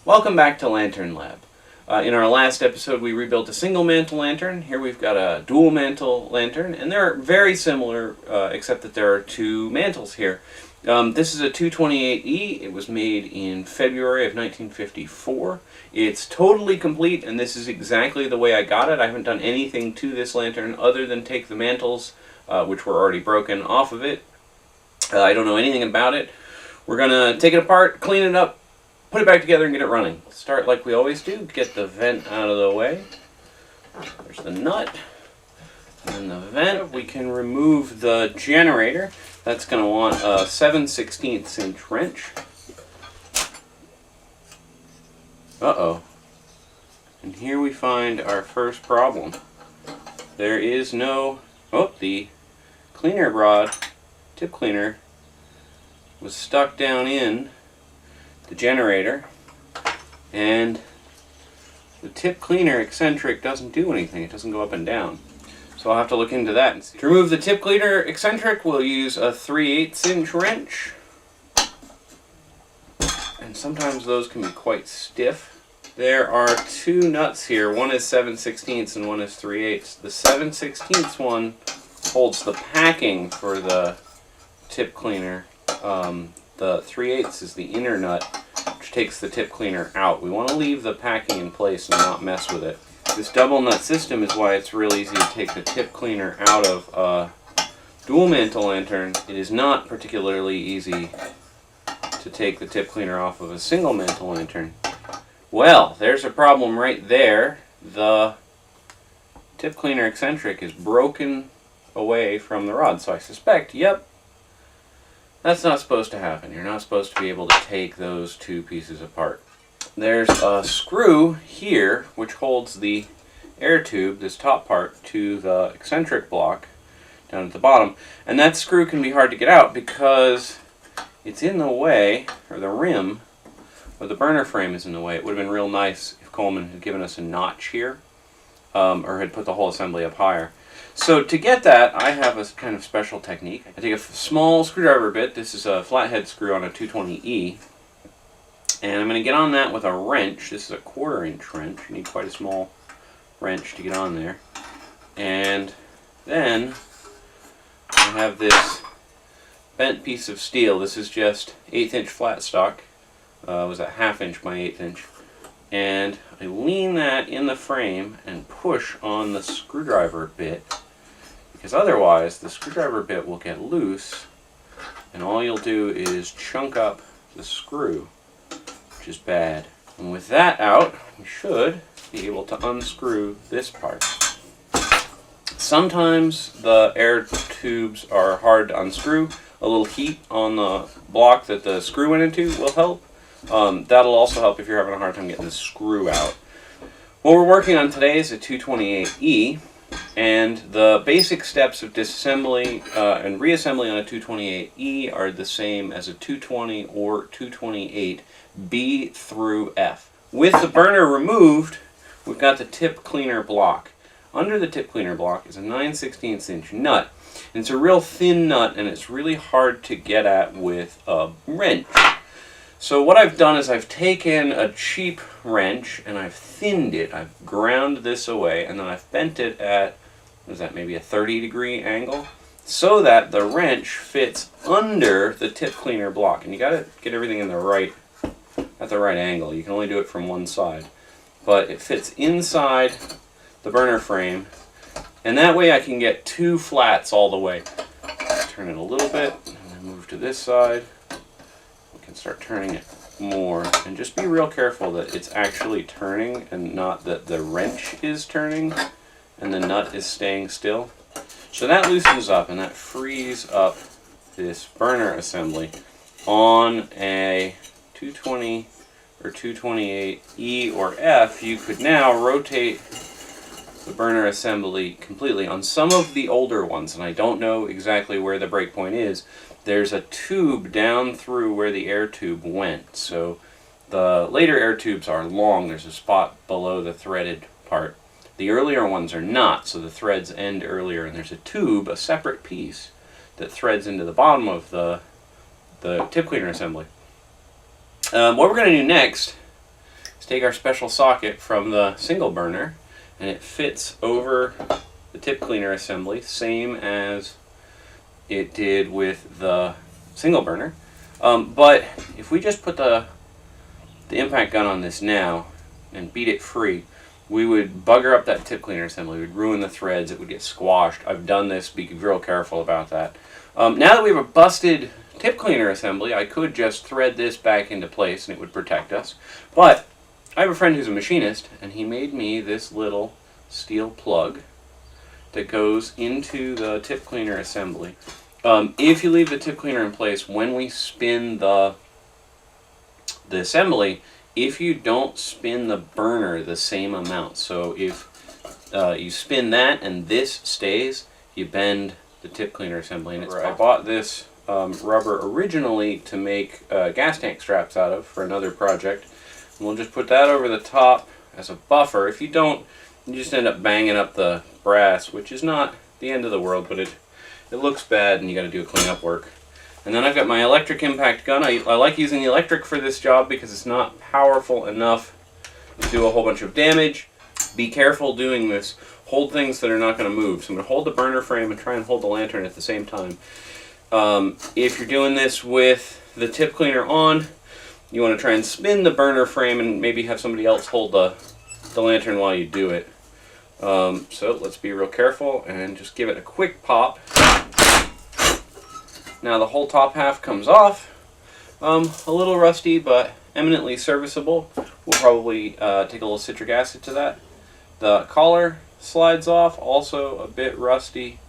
Welcome back to Lantern Lab. In our last episode we rebuilt a single mantle lantern. Here we've got a dual mantle lantern, and they're very similar except that there are two mantles here. This is a 228E. It was made in February of 1954. It's totally complete, and this is exactly the way I got it. I haven't done anything to this lantern other than take the mantles, which were already broken, off of it. I don't know anything about it. We're going to take it apart, clean it up, put it back together, and get it running. Start like we always do. Get the vent out of the way. There's the nut. And the vent. We can remove the generator. That's going to want a 7/16 inch wrench. Uh-oh. And here we find our first problem. There is no... Oh, the cleaner rod, tip cleaner, was stuck down in the generator, and the tip cleaner eccentric doesn't do anything. It doesn't go up and down. So I'll have to look into that and see. To remove the tip cleaner eccentric, we'll use a 3/8 inch wrench. And sometimes those can be quite stiff. There are two nuts here. One is 7/16 and one is 3/8. The 7/16 one holds the packing for the tip cleaner. The 3/8 is the inner nut, which takes the tip cleaner out. We want to leave the packing in place and not mess with it. This double nut system is why it's real easy to take the tip cleaner out of a dual mantle lantern. It is not particularly easy to take the tip cleaner off of a single mantle lantern. Well, there's a problem right there. The tip cleaner eccentric is broken away from the rod, so I suspect, yep, that's not supposed to happen. You're not supposed to be able to take those two pieces apart. There's a screw here which holds the air tube, this top part, to the eccentric block down at the bottom. And that screw can be hard to get out because it's in the way, or the rim, or the burner frame is in the way. It would have been real nice if Coleman had given us a notch here, or had put the whole assembly up higher. So to get that, I have a kind of special technique. I take a small screwdriver bit. This is a flathead screw on a 220E. And I'm going to get on that with a wrench. This is a 1/4 inch wrench. You need quite a small wrench to get on there. And then I have this bent piece of steel. This is just 1/8 inch flat stock. It was a 1/2 inch by 1/8 inch. And I lean that in the frame and push on the screwdriver bit, because otherwise the screwdriver bit will get loose and all you'll do is chunk up the screw, which is bad. And with that out, we should be able to unscrew this part. Sometimes the air tubes are hard to unscrew. A little heat on the block that the screw went into will help. That'll also help if you're having a hard time getting the screw out. What we're working on today is a 228E, and the basic steps of disassembly and reassembly on a 228E are the same as a 220 or 228 B through F. With the burner removed, we've got the tip cleaner block. Under the tip cleaner block is a 9/16 inch nut. And it's a real thin nut, and it's really hard to get at with a wrench. So what I've done is I've taken a cheap wrench and I've thinned it. I've ground this away, and then I've bent it at, what is that, maybe a 30-degree angle, so that the wrench fits under the tip cleaner block. And you got to get everything in the right, at the right angle. You can only do it from one side, but it fits inside the burner frame, and that way I can get two flats all the way. Turn it a little bit, and then move to this side. And start turning it more, and just be real careful that it's actually turning and not that the wrench is turning and the nut is staying still. So that loosens up, and that frees up this burner assembly. On a 220 or 228E or F, you could now rotate the burner assembly completely. On some of the older ones, and I don't know exactly where the breakpoint is, there's a tube down through where the air tube went. So the later air tubes are long. There's a spot below the threaded part. The earlier ones are not, so the threads end earlier, and there's a tube, a separate piece, that threads into the bottom of the tip cleaner assembly. What we're going to do next take our special socket from the single burner, and it fits over the tip cleaner assembly, same as it did with the single burner. But if we just put the impact gun on this now and beat it free, we would bugger up that tip cleaner assembly. We'd ruin the threads. It would get squashed. I've done this. Be real careful about that. Now that we have a busted tip cleaner assembly, I could just thread this back into place and it would protect us. But I have a friend who's a machinist, and he made me this little steel plug that goes into the tip cleaner assembly. If you leave the tip cleaner in place, when we spin the assembly, if you don't spin the burner the same amount, so if you spin that and this stays, you bend the tip cleaner assembly. And I bought this rubber originally to make gas tank straps out of for another project. And we'll just put that over the top as a buffer. If you don't, you just end up banging up the brass, which is not the end of the world, but it looks bad and you got to do a cleanup work. And then I've got my electric impact gun. I like using the electric for this job because it's not powerful enough to do a whole bunch of damage. Be careful doing this. Hold things that are not going to move. So I'm going to hold the burner frame and try and hold the lantern at the same time. If you're doing this with the tip cleaner on, you want to try and spin the burner frame and maybe have somebody else hold the lantern while you do it. So let's be real careful and just give it a quick pop. Now the whole top half comes off. A little rusty, but eminently serviceable. We'll probably take a little citric acid to that. The collar slides off, also a bit rusty,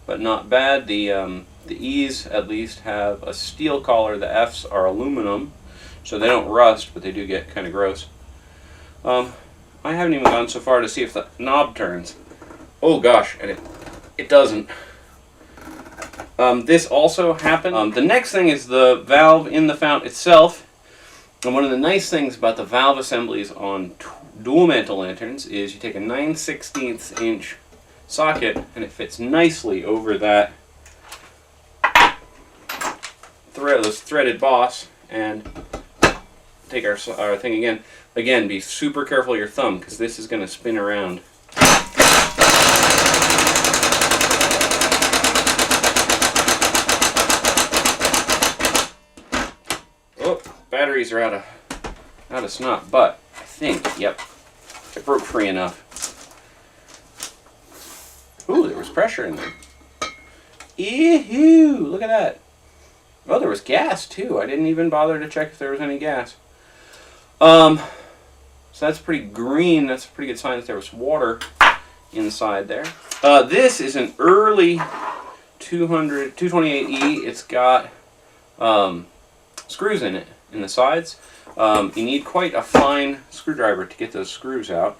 but not bad. The E's at least have a steel collar. The F's are aluminum, so they don't rust, but they do get kind of gross. I haven't even gone so far to see if the knob turns. Oh gosh, and it doesn't. This also happened. The next thing is the valve in the fount itself. And one of the nice things about the valve assemblies on dual mantle lanterns is you take a 9/16 inch socket and it fits nicely over that those threaded boss, and take our thing again. Again, be super careful of your thumb because this is going to spin around. Oh, batteries are out of snot, but I think, yep, it broke free enough. Ooh, there was pressure in there. Ew, look at that. Oh, there was gas too. I didn't even bother to check if there was any gas. So that's pretty green. That's a pretty good sign that there was water inside there. This is an early 228E. It's got screws in it, in the sides. You need quite a fine screwdriver to get those screws out.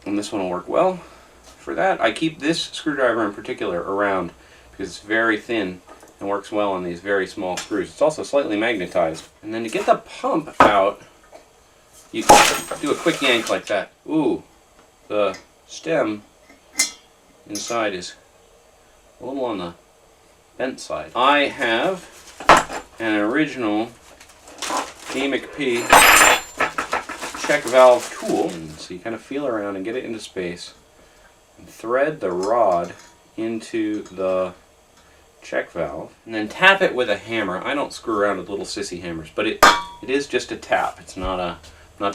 And this one will work well for that. I keep this screwdriver in particular around because it's very thin and works well on these very small screws. It's also slightly magnetized. And then to get the pump out, you do a quick yank like that. Ooh, the stem inside is a little on the bent side. I have an original AMIC-P check valve tool. So you kind of feel around and get it into space and thread the rod into the check valve and then tap it with a hammer. I don't screw around with little sissy hammers, but it is just a tap. It's not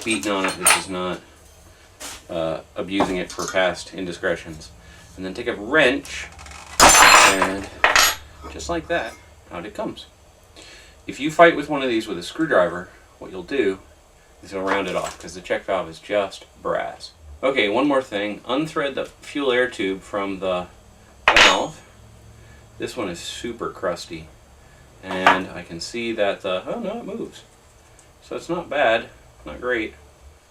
beating on it. This is not abusing it for past indiscretions. And then take a wrench and just like that, out it comes. If you fight with one of these with a screwdriver, what you'll do is you'll round it off because the check valve is just brass. Okay, one more thing. Unthread the fuel air tube from the valve. This one is super crusty, and I can see that oh no, it moves. So it's not bad, not great.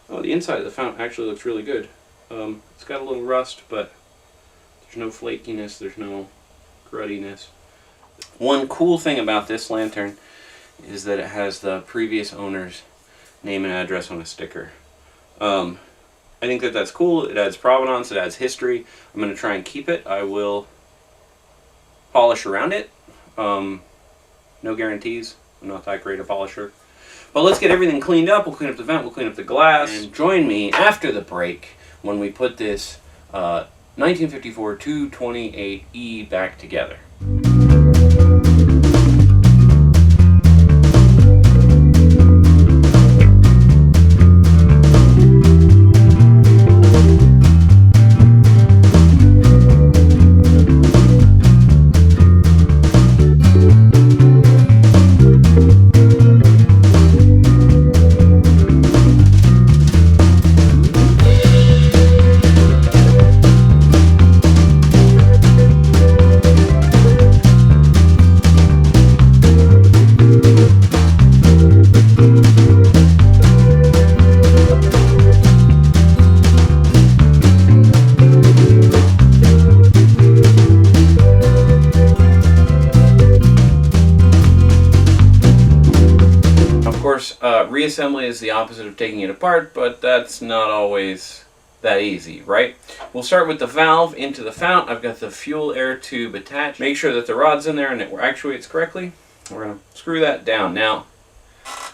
Oh, the inside of the fount actually looks really good. It's got a little rust, but there's no flakiness, there's no crudiness. One cool thing about this lantern is that it has the previous owner's name and address on a sticker. I think that that's cool. It adds provenance, it adds history. I'm going to try and keep it. I will polish around it. No guarantees. I'm not that great a polisher. But let's get everything cleaned up. We'll clean up the vent, we'll clean up the glass. And join me after the break when we put this 1954 228E back together. Reassembly is the opposite of taking it apart, but that's not always that easy, right? We'll start with the valve into the fount. I've got the fuel air tube attached. Make sure that the rod's in there and it actuates correctly. We're going to screw that down. Now,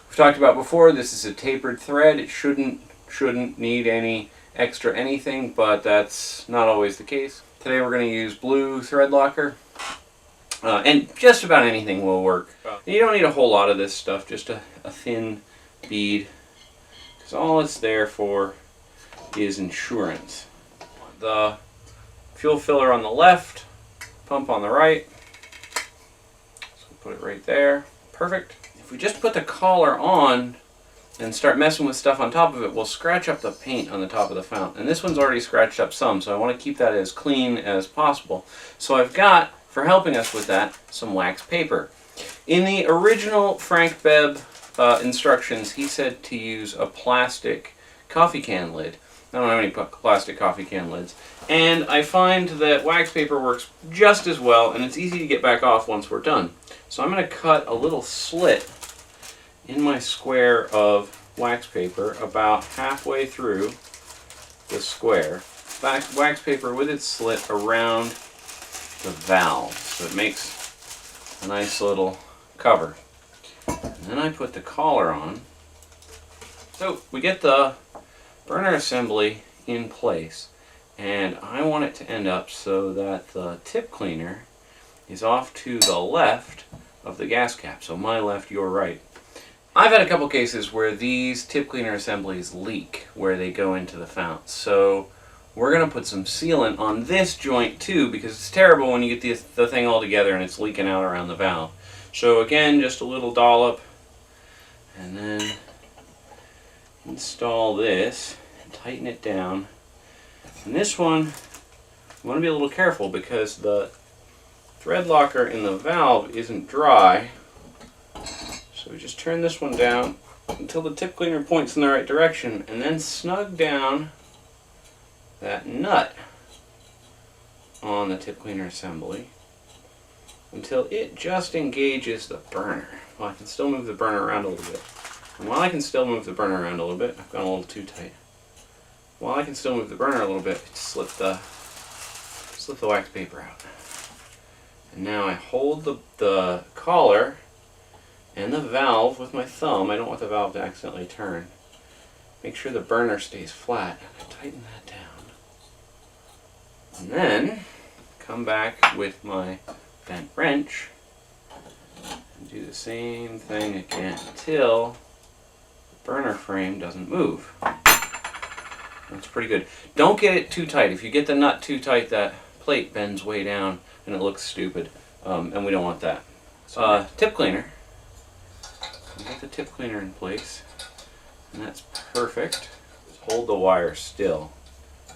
we've talked about before, this is a tapered thread. It shouldn't need any extra anything, but that's not always the case. Today we're going to use blue thread locker. And just about anything will work. And you don't need a whole lot of this stuff, just a thin bead, because all it's there for is insurance. The fuel filler on the left, pump on the right. So put it right there. Perfect. If we just put the collar on and start messing with stuff on top of it, we'll scratch up the paint on the top of the fount. And this one's already scratched up some, so I want to keep that as clean as possible. So I've got, for helping us with that, some wax paper. In the original Frank Bebb instructions, he said to use a plastic coffee can lid. I don't have any plastic coffee can lids. And I find that wax paper works just as well, and it's easy to get back off once we're done. So I'm going to cut a little slit in my square of wax paper about halfway through the square. Wax paper with its slit around the valve, so it makes a nice little cover. And then I put the collar on. So we get the burner assembly in place, and I want it to end up so that the tip cleaner is off to the left of the gas cap. So my left, your right. I've had a couple cases where these tip cleaner assemblies leak where they go into the fount. So we're going to put some sealant on this joint too, because it's terrible when you get the thing all together and it's leaking out around the valve. So again, just a little dollop, and then install this and tighten it down. And this one, you want to be a little careful because the thread locker in the valve isn't dry. So we just turn this one down until the tip cleaner points in the right direction, and then snug down that nut on the tip cleaner assembly until it just engages the burner. Well, I can still move the burner around a little bit. And while I can still move the burner around a little bit, I've gone a little too tight. While I can still move the burner a little bit, slip the wax paper out. And now I hold the collar and the valve with my thumb. I don't want the valve to accidentally turn. Make sure the burner stays flat. And I tighten that down. And then come back with my bent wrench and do the same thing again until the burner frame doesn't move. That's pretty good. Don't get it too tight. If you get the nut too tight, that plate bends way down and it looks stupid, and we don't want that. Tip cleaner. Get the tip cleaner in place, and that's perfect. Just hold the wire still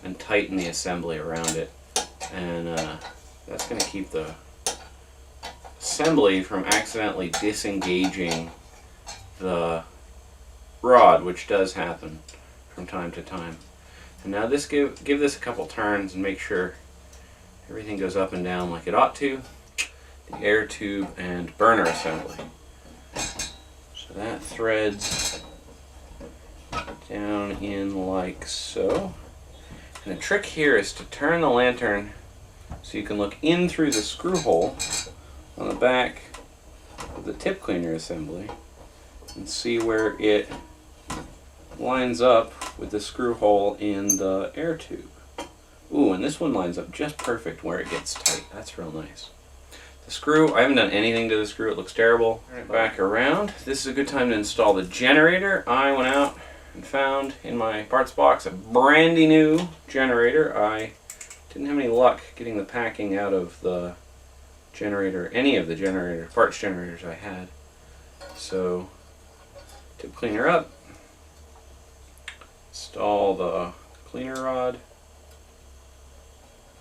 and tighten the assembly around it, and that's going to keep the assembly from accidentally disengaging the rod, which does happen from time to time. And now this give this a couple turns and make sure everything goes up and down like it ought to. The air tube and burner assembly. So that threads down in like so. And the trick here is to turn the lantern so you can look in through the screw hole on the back of the tip cleaner assembly and see where it lines up with the screw hole in the air tube. Ooh, and this one lines up just perfect where it gets tight. That's real nice. The screw, I haven't done anything to the screw. It looks terrible. Turn it back around. This is a good time to install the generator. I went out and found in my parts box a brandy new generator. I didn't have any luck getting the packing out of the generator, any of the generator parts generators I had. So, tip cleaner up, install the cleaner rod,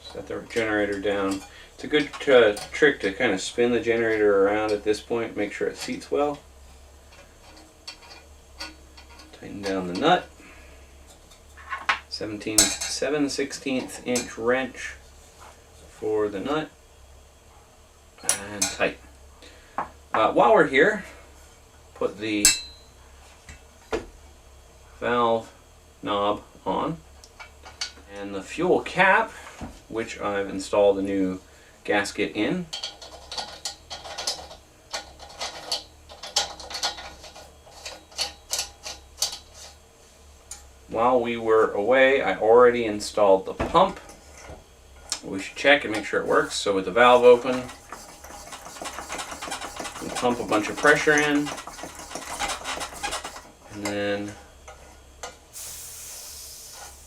set the generator down. It's a good trick to kind of spin the generator around at this point, make sure it seats well. Tighten down the nut. 7/16 inch wrench for the nut, and tight. While we're here, put the valve knob on, and the fuel cap, which I've installed a new gasket in. While we were away, I already installed the pump. We should check and make sure it works. So with the valve open, we pump a bunch of pressure in, and then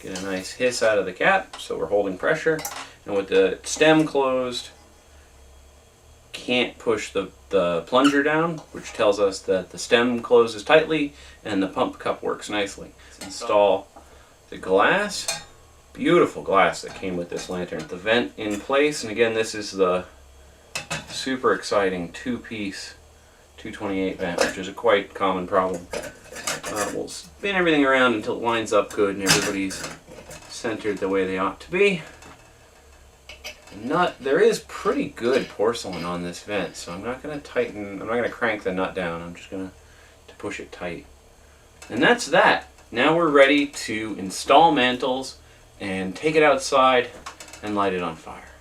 get a nice hiss out of the cap, so we're holding pressure. And with the stem closed, can't push the plunger down, which tells us that the stem closes tightly and the pump cup works nicely. Let's install the glass. Beautiful glass that came with this lantern. The vent in place, and again, this is the super exciting two-piece 228 vent, which is a quite common problem. We'll spin everything around until it lines up good and everybody's centered the way they ought to be. Nut, there is pretty good porcelain on this vent, so I'm not going to crank the nut down. I'm just going to push it tight. And that's that. Now we're ready to install mantles and take it outside and light it on fire.